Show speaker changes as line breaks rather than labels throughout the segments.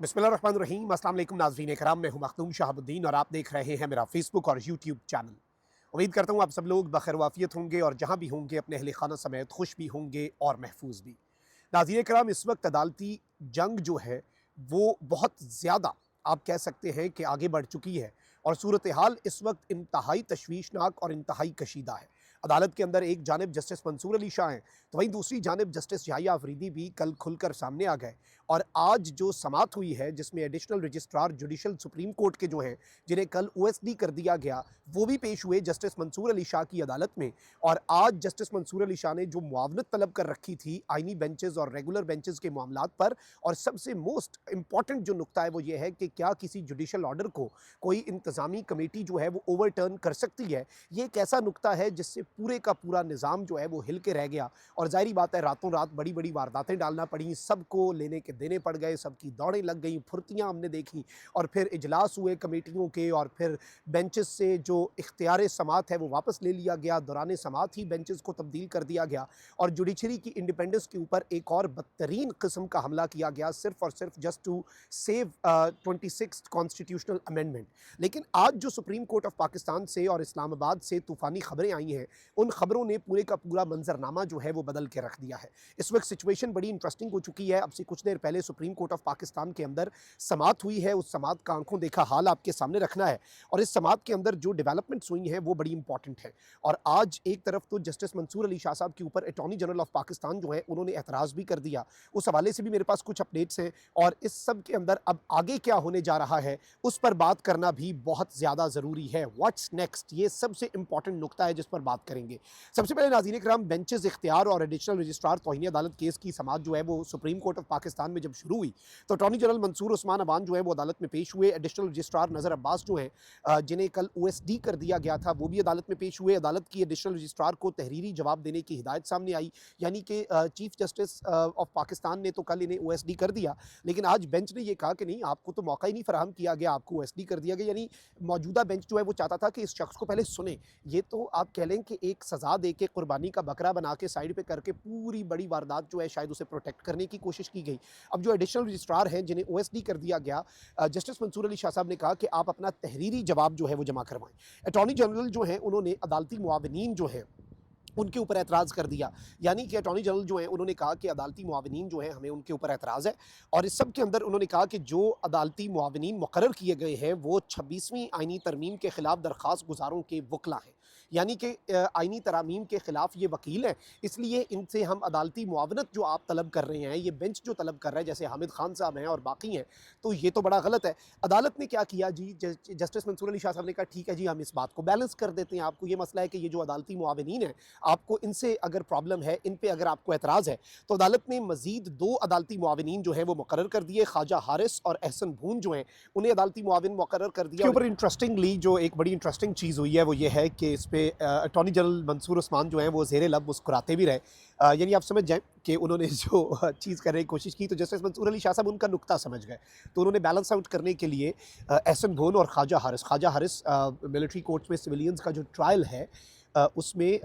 बिस्मिल्लाहिर्रहमानिर्रहीम। अस्सलाम वालेकुम नाज़रीन कराम, मैं हूं मखदूम शहाबुद्दीन और आप देख रहे हैं मेरा फेसबुक और यूट्यूब चैनल। उम्मीद करता हूं आप सब लोग बखैर वाफियत होंगे और जहां भी होंगे अपने अहले खाना समेत खुश भी होंगे और महफूज भी। नाज़रीन कराम, इस वक्त अदालती जंग जो है वो बहुत ज़्यादा, आप कह सकते हैं कि आगे बढ़ चुकी है और सूरत हाल इस वक्त इंतहाई तशवीशनाक और इंतहाई कशीदा है। अदालत के अंदर एक जानिब जस्टिस मंसूर अली शाह हैं, तो वहीं दूसरी जानिब जस्टिस याहिया अफरीदी भी कल खुलकर सामने आ गए। और आज जो समात हुई है जिसमें additional registrar judicial supreme court के जो हैं, जिन्हें कल ओएसडी कर दिया गया, वो भी पेश हुए जस्टिस मंसूर अली शाह की अदालत में। और आज जस्टिस मंसूर अली शाह ने जो मुआवनत तलब कर रखी थी आइनी बेंचेस और रेगुलर बेंचेस के मामलात पर, और सबसे मोस्ट इंपॉर्टेंट जो नुकता है वो ये है कि क्या किसी जुडिशल ऑर्डर को कोई इंतजामी कमेटी जो है वो ओवरटर्न कर सकती है। ये एक ऐसा नुकता है जिससे पूरे का पूरा निज़ाम जो है वो हिल के रह गया और ज़ाहिर बात है रातों रात बड़ी बड़ी वारदातें डालना पड़ी, सबको लेने के देने पड़ गए, सबकी दौड़ें लग गई, फुर्तियाँ हमने देखी और फिर इजलास हुए कमेटियों के और फिर बेंचेस से जो इख्तियार समात है वो वापस ले लिया गया, दौरान समात ही बेंचेस को तब्दील कर दिया गया और जुडिशरी की इंडिपेंडेंस के ऊपर एक और बदतरीन किस्म का हमला किया गया, सिर्फ और सिर्फ just to save 26th constitutional amendment. लेकिन आज जो सुप्रीम कोर्ट ऑफ पाकिस्तान से और इस्लामाबाद से तूफ़ानी खबरें आई हैं, उन खबरों ने पूरे का पूरा मंजरनामा जो है वो बदल के रख दिया है। इस वक्त सिचुएशन बड़ी इंटरेस्टिंग हो चुकी है। अब से कुछ देर पहले सुप्रीम कोर्ट ऑफ पाकिस्तान के अंदर समात हुई है, उस समात का आंखों देखा हाल आपके सामने रखना है और इस समात के अंदर जो डेवलपमेंट्स हुई हैं वो बड़ी इंपॉर्टेंट है। और आज एक तरफ तो जस्टिस मंसूर अली शाह साहब के ऊपर अटॉर्नी जनरल ऑफ पाकिस्तान जो है उन्होंने एतराज़ भी कर दिया, उस हवाले से भी मेरे पास कुछ अपडेट्स हैं और इस सब के अंदर अब आगे क्या होने जा रहा है उस पर बात करना भी बहुत ज़्यादा ज़रूरी है। व्हाट्स नेक्स्ट, ये सबसे इंपॉर्टेंट नुकता है जिस पर बात करेंगे। सबसे पहले नाज़रीन इकराम, बेंचेस इख्तियार और एडिशनल रजिस्ट्रार तौहीन अदालत केस की समात जो है वो सुप्रीम कोर्ट ऑफ पाकिस्तान में जब शुरू हुई तो अटॉर्नी जनरल मंसूर उस्मान अवान जो है वो अदालत में पेश हुए। एडिशनल रजिस्ट्रार नज़र अब्बास जो हैं, जिन्हें कल ओएसडी कर दिया गया था, वो भी अदालत में पेश हुए। अदालत की एडिशनल रजिस्ट्रार को तहरीरी जवाब देने की हिदायत सामने आई, यानी कि चीफ जस्टिस ऑफ पाकिस्तान ने तो कल इन्हें ओएसडी कर दिया, लेकिन आज बेंच ने यह कहा कि नहीं, आपको तो मौका ही नहीं फराहम किया गया, आपको ओएसडी कर दिया गया। यानी मौजूदा बेंच जो है वो चाहता था कि इस शख्स को पहले सुने। ये तो आप कह लें कि एक सज़ा दे के कुर्बानी का बकरा बना के साइड पे करके पूरी बड़ी वारदात जो है शायद उसे प्रोटेक्ट करने की कोशिश की गई। अब जो एडिशनल रजिस्ट्रार हैं जिन्हें ओएसडी कर दिया गया, जस्टिस मंसूर अली शाह साहब ने कहा कि आप अपना तहरीरी जवाब जो है वो जमा करवाएं। अटॉर्नी जनरल जो हैं उन्होंने अदालती मुआविनीन जो हैं उनके ऊपर एतराज़ कर दिया, यानी कि अटॉर्नी जनरल जो हैं उन्होंने कहा कि अदालती मुआविनीन जो हैं हमें उनके ऊपर एतराज़ है। और इस सब के अंदर उन्होंने कहा कि जो अदालती मुआविनीन मुकर्रर किए गए हैं वो 26वीं आइनी तरमीम के ख़िलाफ़ दरख्वास्त गुज़ारों के वकला हैं, यानी कि आइनी तरामीम के ख़िलाफ़ ये वकील हैं, इसलिए इनसे हम अदालती मुआवनत जो आप तलब कर रहे हैं, ये बेंच जो तलब कर रहा है, जैसे हामिद खान साहब हैं और बाकी हैं, तो ये तो बड़ा गलत है। अदालत ने क्या किया जी, जस्टिस मंसूर अली शाह साहब ने कहा ठीक है जी, हम इस बात को बैलेंस कर देते हैं। आपको ये मसला है कि ये जो अदालती मुआविनीन हैं, आपको इनसे अगर प्रॉब्लम है, इन पे अगर आपको एतराज़ है, तो अदालत ने मज़ीद 2 अदालती मुआविनीन जो हैं वो मुकर्रर कर दिए। ख्वाजा हारिस और एहसन भून जो हैं उन्हें अदालती मुआविन मुकर्रर कर दिया। इसके ऊपर इंटरेस्टिंगली जो एक बड़ी इंटरेस्टिंग चीज़ हुई है वो ये है कि इस पे अटॉर्नी जनरल मंसूर उस्मान जो हैं वो ज़ेरे लब मुस्कुराते भी रहे। यानी आप समझ जाएँ कि उन्होंने जो चीज़ करने की कोशिश की, तो जस्टिस मंसूर अली शाह साहब उनका नुक्ता समझ गए, तो उन्होंने बैलेंस आउट करने के लिए एहसन भून और ख्वाजा हारिस मिलिट्री कोर्ट्स में सिविलियंस का जो ट्रायल है उसमें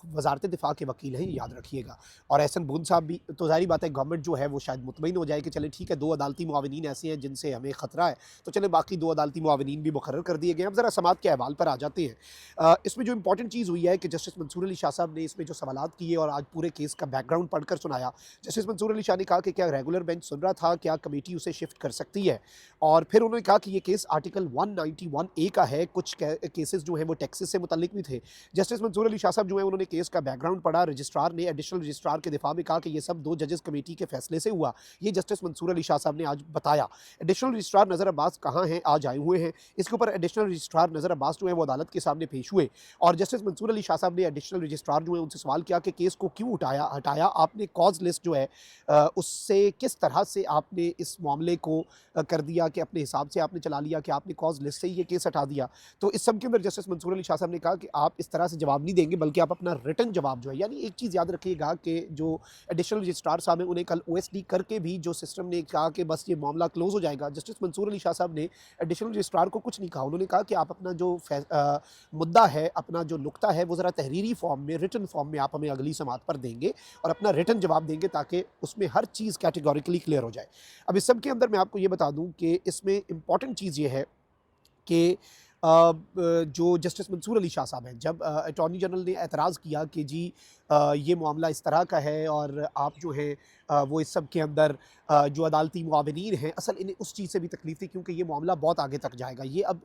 वज़ारत दिफ़ा के वकील हैं, ये याद रखिएगा। और एहसन बून साहब भी, तो ज़ाहिर बात है गवर्नमेंट जो है वो शायद मुतमईन हो जाए कि चले ठीक है, 2 अदालती मुआविनीन ऐसे हैं जिनसे हमें ख़तरा है, तो चले बाकी 2 अदालती मुआविनीन भी मुकर्रर कर दिए गए। अब ज़रा समात के अहवाल पर आ जाते हैं। इसमें जो इंपॉर्टेंट चीज़ हुई है कि जस्टिस मंसूर अली शाह साहब ने इसमें जो सवालात किए और आज पूरे केस का बैकग्राउंड पढ़कर सुनाया। जस्टिस मंसूर अली शाह ने कहा कि क्या रेगुलर बेंच सुन रहा था, क्या कमेटी उसे शिफ्ट कर सकती है। और फिर उन्होंने कहा कि ये केस आर्टिकल 191A का है, कुछ केसेस जो हैं वो टैक्सेस से मुतल्लिक भी थे। जस्टिस मंसूर अली शाह साहब जो है उन्होंने केस का बैकग्राउंड पढ़ा। रजिस्ट्रार ने एडिशनल रजिस्ट्रार के दिफा में कहा कि ये सब 2 जजेस कमेटी के फैसले से हुआ। ये जस्टिस मंसूर अली शाह साहब ने आज बताया। एडिशनल रजिस्ट्रार नज़र अब्बास कहाँ हैं, आज आए हुए हैं। इसके ऊपर एडिशनल रजिस्ट्रार नज़र अब्बास जो है वो अदालत के सामने पेश हुए और जस्टिस मंसूर अली शाह साहब ने एडिशनल रजिस्ट्रार जो है उनसे सवाल किया कि केस को क्यों हटाया आपने, कॉज लिस्ट जो है उससे किस तरह से आपने इस मामले को कर दिया कि अपने हिसाब से आपने चला लिया कि आपने कॉज लिस्ट से ही ये केस हटा दिया। तो इस सब के अंदर जस्टिस मंसूर अली शाह साहब ने कहा कि आप इस तरह से जवाब नहीं देंगे, बल्कि आप अपना रिटन जवाब जो है, यानी एक चीज़ याद रखिएगा कि जो एडिशनल रजिस्ट्रार साहब हैं, उन्हें कल ओएसडी करके भी जो सिस्टम ने कहा कि बस ये मामला क्लोज़ हो जाएगा, जस्टिस मंसूर अली शाह साहब ने एडिशनल रजिस्ट्रार को कुछ नहीं कहा। उन्होंने कहा कि आप अपना जो मुद्दा है, अपना जो नुक्ता है, वो ज़रा तहरीरी फ़ॉर्म में, रिटन फ़ॉर्म में आप हमें अगली समाअत पर देंगे और अपना रिटन जवाब देंगे, ताकि उसमें हर चीज़ कैटेगोरिकली क्लियर हो जाए। अब इस सब के अंदर मैं आपको ये बता दूँ कि इसमें इम्पॉर्टेंट चीज़ ये है कि जो जस्टिस मंसूर अली शाह साहब हैं, जब अटॉर्नी जनरल ने एतराज़ किया कि जी ये मामला इस तरह का है और आप जो हैं वो इस सब के अंदर जो अदालती मुआविनीन हैं, असल इन्हें उस चीज़ से भी तकलीफ़ थी क्योंकि ये मामला बहुत आगे तक जाएगा। ये अब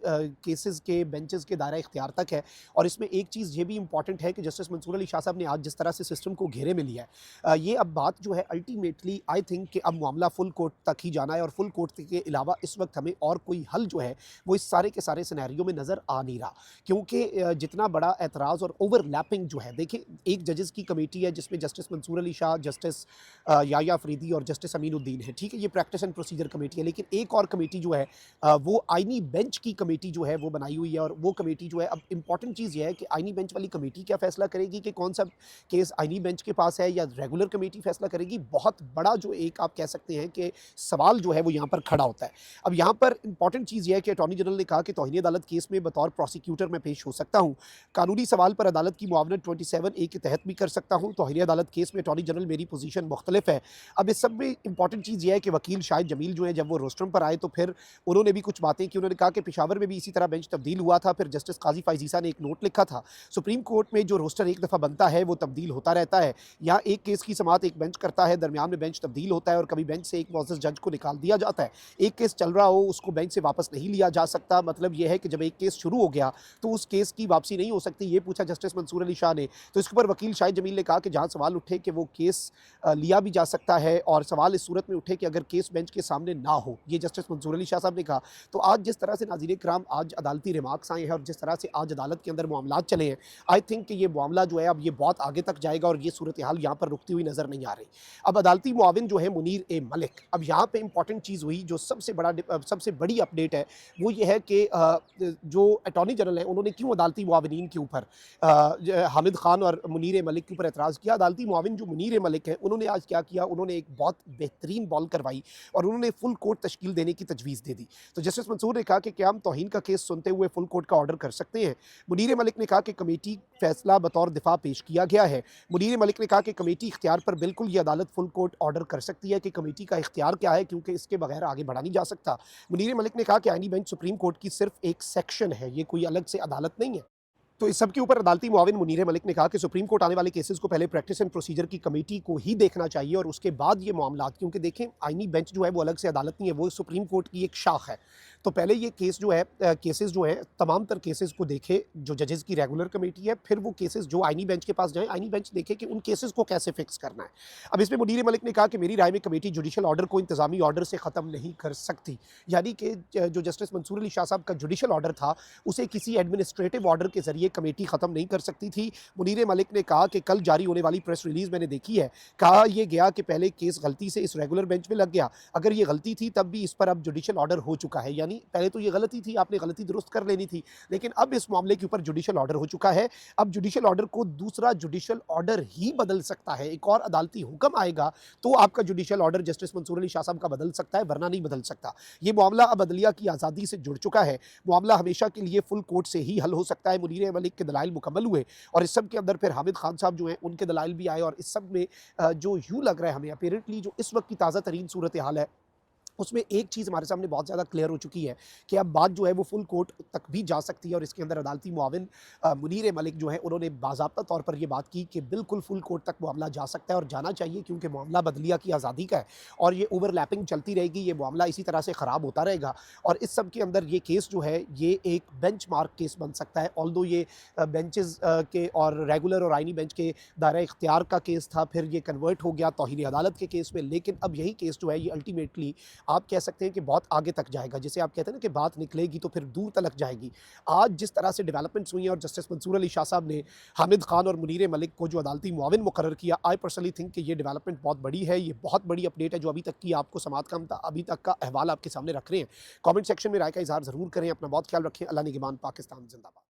केसेस के बेंचेस के दायरा इख्तियार तक है। और इसमें एक चीज़ ये भी इंपॉर्टेंट है कि जस्टिस मंसूर अली शाह साहब ने आज जिस तरह से सिस्टम को घेरे में लिया है, ये अब बात जो है अल्टीमेटली आई थिंक कि अब मामला फुल कोर्ट तक ही जाना है और फुल कोर्ट के अलावा इस वक्त हमें और कोई हल जो है वो इस सारे के सारे सिनेरियो में नज़र आ नहीं रहा। क्योंकि जितना बड़ा एतराज़ और ओवरलैपिंग जो है, देखिए एक जजेस की कमेटी है जिसमें जस्टिस मंसूर अली शाह, जस्टिस याया अफरीदी और जस्टिस अमीनुद्दीन है, ठीक है, ये प्रैक्टिस एंड प्रोसीजर कमेटी है। लेकिन एक और कमेटी जो है वो आइनी बेंच की कमेटी जो है वो बनाई हुई है। और वो कमेटी जो है, अब इंपॉर्टेंट चीज़ ये है कि आइनी बेंच वाली कमेटी क्या फ़ैसला करेगी कि कौन सा केस आइनी बेंच के पास है या रेगुलर कमेटी फ़ैसला करेगी। बहुत बड़ा जो एक आप कह सकते हैं कि सवाल जो है वो यहाँ पर खड़ा होता है। अब यहाँ पर इंपॉर्टेंट चीज़ ये है कि अटॉर्नी जनरल ने कहा कि तौहीन अदालत केस में बतौर प्रोसिक्यूटर मैं पेश हो सकता हूँ। कानूनी सवाल पर अदालत की मुआवनत 27A के तहत भी कर सकता हूँ। तौहीन अदालत केस में अटॉर्नी जनरल मेरी पोजीशन मुख्तलिफ है। अब इस सब में इंपॉर्टेंट चीज़ ये है कि वकील शाहिद जमील जो है, जब वो रोस्ट्रम पर आए तो फिर उन्होंने भी कुछ बातें की। उन्होंने कहा कि पेशावर में भी इसी तरह बेंच तब्दील हुआ था, फिर जस्टिस काजी फ़ाइज़ ईसा ने एक नोट लिखा था, सुप्रीम कोर्ट में जो रोस्टर एक दफ़ा बनता है वो तब्दील होता रहता है। यहाँ एक केस की समाअत एक बेंच करता है, दरमियान में बेंच तब्दील होता है और कभी बेंच से एक मुअज़्ज़ज़ जज को निकाल दिया जाता है। एक केस चल रहा हो उसको बेंच से वापस नहीं लिया जा सकता। मतलब यह है कि जब एक केस शुरू हो गया तो उस केस की वापसी नहीं हो सकती। ये पूछा जस्टिस मंसूर अली शाह ने, तो इसके ऊपर वकील शाहिद जमील ने कहा कि जहाँ सवाल उठे कि वो केस लिया भी जा सकता है और सवाल इस सूरत में उठे कि अगर केस बेंच के सामने ना हो, ये जस्टिस मंसूर अली शाह साहब ने कहा। तो आज जिस तरह से नाज़रीन इकराम आज अदालती रिमार्क्स आए हैं और जिस तरह से आज अदालत के अंदर मामलात चले हैं, आई थिंक कि ये मामला जो है अब ये बहुत आगे तक जाएगा और ये सूरत हाल यहाँ पर रुकती हुई नज़र नहीं आ रही। अब अदालती मुआविन जो है मुनीर ए मलिक, अब यहाँ पे इंपॉर्टेंट चीज़ हुई जो सबसे बड़ी अपडेट है वो ये है कि जो अटॉर्नी जनरल है उन्होंने क्यों अदालती मुआविनीन के ऊपर हामिद खान और मुनीर ए मलिक के ऊपर एतराज़ किया। अदालती मुआविन जो मुनीर ए मलिक है उन्होंने आज क्या किया, उन्होंने एक बहुत बेहतरीन बॉल करवाई और उन्होंने फुल कोर्ट तश्कील देने की तजवीज़ दे दी। तो जस्टिस मंसूर ने कहा कि क्या हम तौहीन का केस सुनते हुए फुल कोर्ट का ऑर्डर कर सकते हैं। मुनीर ए मलिक ने कहा कि कमेटी फैसला बतौर दिफा पेश किया गया है। मुनीर ए मलिक ने कहा कि कमेटी इख्तियार पर बिल्कुल ये अदालत फुल कोर्ट ऑर्डर कर सकती है कि कमेटी का इख्तियार क्या है, क्योंकि इसके बगैर आगे बढ़ा नहीं जा सकता। मुनीर ए मलिक ने कहा कि आइनी बेंच सुप्रीम कोर्ट की सिर्फ एक सेक्शन है, ये कोई अलग से अदालत नहीं है। तो इस सब के ऊपर अदालती मुआविन मुनीर मलिक ने कहा कि सुप्रीम कोर्ट आने वाले केसेस को पहले प्रैक्टिस एंड प्रोसीजर की कमेटी को ही देखना चाहिए और उसके बाद ये मामलात, क्योंकि देखें आइनी बेंच जो है वो अलग से अदालत नहीं है, वो सुप्रीम कोर्ट की एक शाख है। तो पहले ये केस जो है केसेस जो है तमाम तर केसेस को देखे जो जजेस की रेगुलर कमेटी है, फिर वो केसेस जो आइनी बेंच के पास जाएँ, आइनी बेंच देखे कि उन केसेस को कैसे फिक्स करना है। अब इसमें मुनीर मलिक ने कहा कि मेरी राय में कमेटी जुडिशल ऑर्डर को इंतजामी ऑर्डर से ख़त्म नहीं कर सकती, यानी कि जो जस्टिस मंसूर अली शाह साहब का जुडिशल ऑर्डर था उसे किसी एडमिनिस्ट्रेटिव ऑर्डर के जरिए कमेटी ख़त्म नहीं कर सकती थी। मुनीर मलिक ने कहा कि कल जारी होने वाली प्रेस रिलीज़ मैंने देखी है, कहा यह गया कि पहले केस गलती से इस रेगुलर बेंच में लग गया, अगर ये गलती थी तब भी इस पर अब जुडिशल ऑर्डर हो चुका है, यानी पहले तो ये गलती थी, आपने गलती दुरुस्त कर लेनी थी, लेकिन अब इस मामले के ऊपर जुडिशल ऑर्डर हो चुका है। अब जुडिशल ऑर्डर को दूसरा जुडिशल ऑर्डर ही बदल सकता है, एक और अदालती हुक्म आएगा तो आपका judicial order justice Mansoor Ali Shah साहब का बदल सकता है, वरना नहीं बदल सकता। ये मामला अब अदलिया की आज़ादी से जुड़ चुका है, मामला हमेशा के लिए फुल कोर्ट से ही हल हो सकता है। मुनीर मलिक के दलाइल मुकम्मल हुए और इस सब के अंदर फिर हामिद खान साहब जो हैं उनके दलाइल भी आए और इस सब में जो यूँ लग रहा है हमें अपेरेंटली जो इस वक्त की ताज़ा तरीन सूरत हाल है उसमें एक चीज़ हमारे सामने बहुत ज़्यादा क्लियर हो चुकी है कि अब बात जो है वो फुल कोर्ट तक भी जा सकती है और इसके अंदर अदालती मुआविन मुनीर मलिक जो है उन्होंने बाज़ाब्ता तौर पर ये बात की कि बिल्कुल फुल कोर्ट तक मामला जा सकता है और जाना चाहिए, क्योंकि मामला बदलिया की आज़ादी का है और ये ओवरलैपिंग चलती रहेगी, ये मामला इसी तरह से ख़राब होता रहेगा और इस सब के अंदर ये केस जो है ये एक बेंच मार्क केस बन सकता है। ऑल्दो ये बेंचेस के और रेगुलर और आइनी बेंच के दायरा इख्तियार का केस था, फिर ये कन्वर्ट हो गया तौहीन अदालत के केस में, लेकिन अब यही केस जो है ये अल्टीमेटली आप कह सकते हैं कि बहुत आगे तक जाएगा। जिसे आप कहते हैं ना कि बात निकलेगी तो फिर दूर तलक जाएगी। आज जिस तरह से डेवलपमेंट्स हुई हैं और जस्टिस मंसूर अली शाह साहब ने हामिद खान और मुनीर मलिक को जो अदालती मुआविन मुकर्रर किया, आई पर्सनली थिंक कि ये डेवलपमेंट बहुत बड़ी है, ये बहुत बड़ी अपडेट है जो अभी तक की आपको समाअत का अभी तक का अहवाल आपके सामने रख रहे हैं। कमेंट सेक्शन में राय का इज़हार ज़रूर करें। अपना बहुत ख्याल रखें। अल्लाह निगहबान। पाकिस्तान जिंदाबाद।